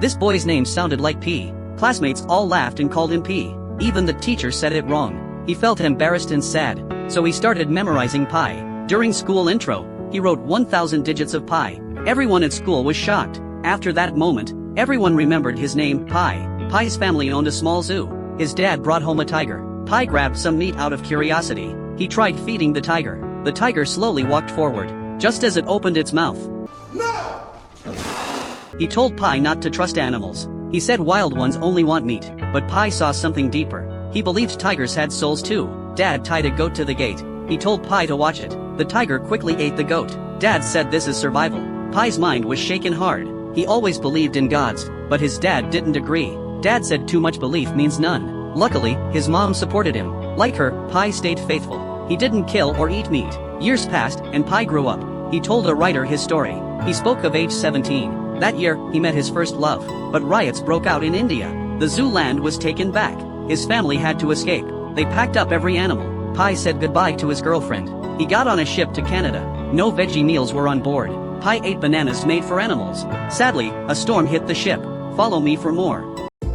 This boy's name sounded like P. Classmates all laughed and called him P. Even the teacher said it wrong. He felt embarrassed and sad, so he started memorizing pi. During school intro, he wrote 1,000 digits of pi. Everyone at school was shocked. After that moment, everyone remembered his name, Pi. Pi's family owned a small zoo. His dad brought home a tiger. Pi grabbed some meat out of curiosity. He tried feeding the tiger. The tiger slowly walked forward. Just as it opened its mouth, "No!" He told Pi not to trust animals. He said wild ones only want meat, but Pi saw something deeper. He believed tigers had souls too. Dad tied a goat to the gate. He told Pi to watch it. The tiger quickly ate the goat. Dad said this is survival. Pi's mind was shaken hard. He always believed in gods, but his dad didn't agree. Dad said too much belief means none. Luckily, his mom supported him. Like her, Pi stayed faithful. He didn't kill or eat meat. Years passed, and Pi grew up. He told a writer his story. He spoke of age 17. That year, he met his first love, but riots broke out in India. The zoo land was taken back. His family had to escape. They packed up every animal. Pi said goodbye to his girlfriend. He got on a ship to Canada. No veggie meals were on board. Pi ate bananas made for animals. Sadly, a storm hit the ship. Follow me for more.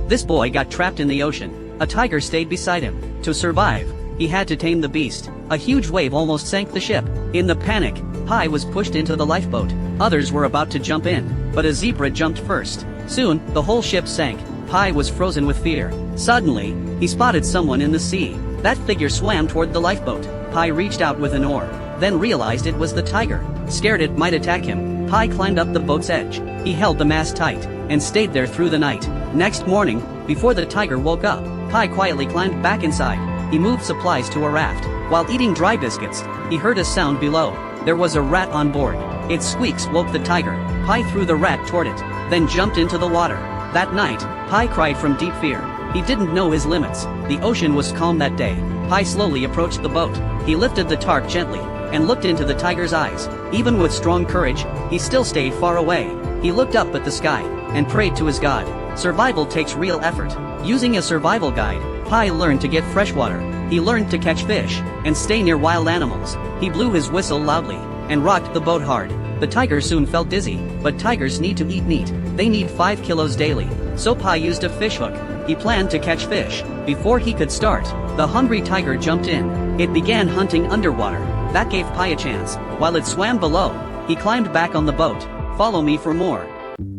This boy got trapped in the ocean. A tiger stayed beside him. To survive, he had to tame the beast. A huge wave almost sank the ship. In the panic, Pi was pushed into the lifeboat. Others were about to jump in, but a zebra jumped first. Soon, the whole ship sank. Pi was frozen with fear. Suddenly, he spotted someone in the sea. That figure swam toward the lifeboat. Pi reached out with an oar, then realized it was the tiger. Scared it might attack him, Pi climbed up the boat's edge. He held the mast tight, and stayed there through the night. Next morning, before the tiger woke up, Pi quietly climbed back inside. He moved supplies to a raft. While eating dry biscuits, he heard a sound below. There was a rat on board. Its squeaks woke the tiger. Pi threw the rat toward it, then jumped into the water. That night, Pi cried from deep fear. He didn't know his limits. The ocean was calm that day. Pi slowly approached the boat. He lifted the tarp gently, and looked into the tiger's eyes. Even with strong courage, he still stayed far away. He looked up at the sky, and prayed to his God. Survival takes real effort. Using a survival guide, Pi learned to get fresh water. He learned to catch fish, and stay near wild animals. He blew his whistle loudly, and rocked the boat hard. The tiger soon felt dizzy, but tigers need to eat meat. They need 5 kilos daily. So Pi used a fish hook. He planned to catch fish. Before he could start, the hungry tiger jumped in. It began hunting underwater. That gave Pi a chance. While it swam below, he climbed back on the boat. Follow me for more.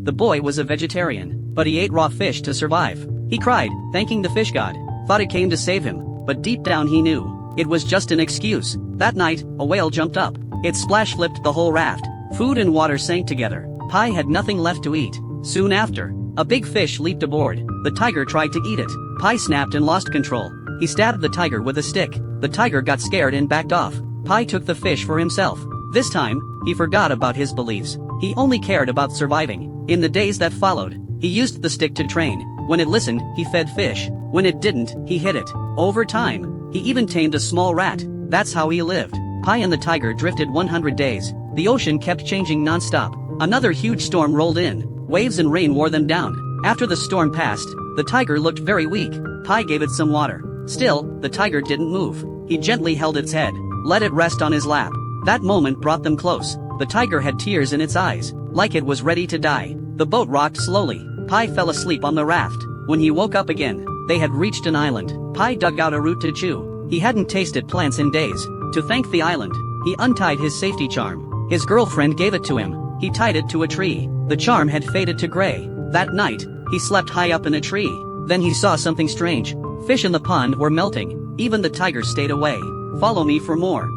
The boy was a vegetarian, but he ate raw fish to survive. He cried, thanking the fish god. Thought it came to save him, but deep down he knew it was just an excuse. That night, a whale jumped up. Its splash flipped the whole raft. Food and water sank together. Pi had nothing left to eat. Soon after, a big fish leaped aboard. The tiger tried to eat it. Pi snapped and lost control. He stabbed the tiger with a stick. The tiger got scared and backed off. Pi took the fish for himself. This time, he forgot about his beliefs. He only cared about surviving. In the days that followed, he used the stick to train. When it listened, he fed fish. When it didn't, he hit it. Over time, he even tamed a small rat. That's how he lived. Pi and the tiger drifted 100 days. The ocean kept changing non-stop. Another huge storm rolled in. Waves and rain wore them down. After the storm passed, the tiger looked very weak. Pi gave it some water. Still, the tiger didn't move. He gently held its head, let it rest on his lap. That moment brought them close. The tiger had tears in its eyes, like it was ready to die. The boat rocked slowly. Pi fell asleep on the raft. When he woke up again, they had reached an island. Pi dug out a root to chew. He hadn't tasted plants in days. To thank the island, he untied his safety charm. His girlfriend gave it to him. He tied it to a tree. The charm had faded to gray. That night, he slept high up in a tree. Then he saw something strange. Fish in the pond were melting. Even the tiger stayed away. Follow me for more.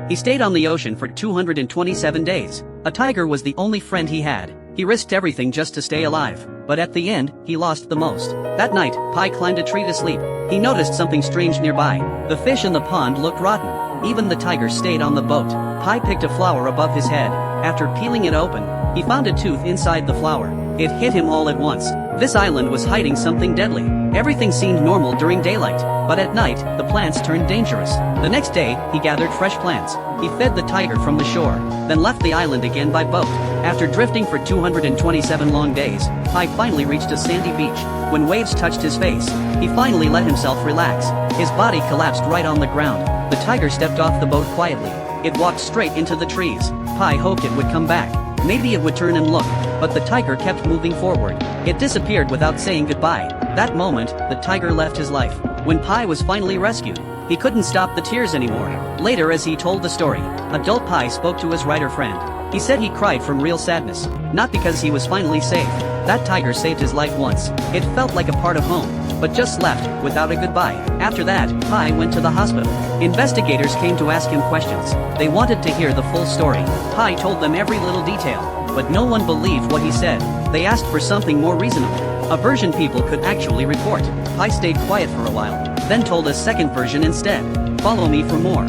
He stayed on the ocean for 227 days. A tiger was the only friend he had. He risked everything just to stay alive. But at the end, he lost the most. That night, Pi climbed a tree to sleep. He noticed something strange nearby. The fish in the pond looked rotten. Even the tiger stayed on the boat. Pi picked a flower above his head. After peeling it open, he found a tooth inside the flower. It hit him all at once. This island was hiding something deadly. Everything seemed normal during daylight, but at night, the plants turned dangerous. The next day, he gathered fresh plants. He fed the tiger from the shore, then left the island again by boat. After drifting for 227 long days, Pi finally reached a sandy beach. When waves touched his face, he finally let himself relax. His body collapsed right on the ground. The tiger stepped off the boat quietly. It walked straight into the trees. Pi hoped it would come back, maybe it would turn and look, but the tiger kept moving forward. It disappeared without saying goodbye. That moment, the tiger left his life. When Pi was finally rescued, he couldn't stop the tears anymore. Later, as he told the story, adult Pi spoke to his writer friend. He said he cried from real sadness, not because he was finally safe. That tiger saved his life once. It felt like a part of home, but just left, without a goodbye. After that, Pi went to the hospital. Investigators came to ask him questions. They wanted to hear the full story. Pi told them every little detail, but no one believed what he said. They asked for something more reasonable, a version people could actually report. Pi stayed quiet for a while, then told a second version instead. Follow me for more.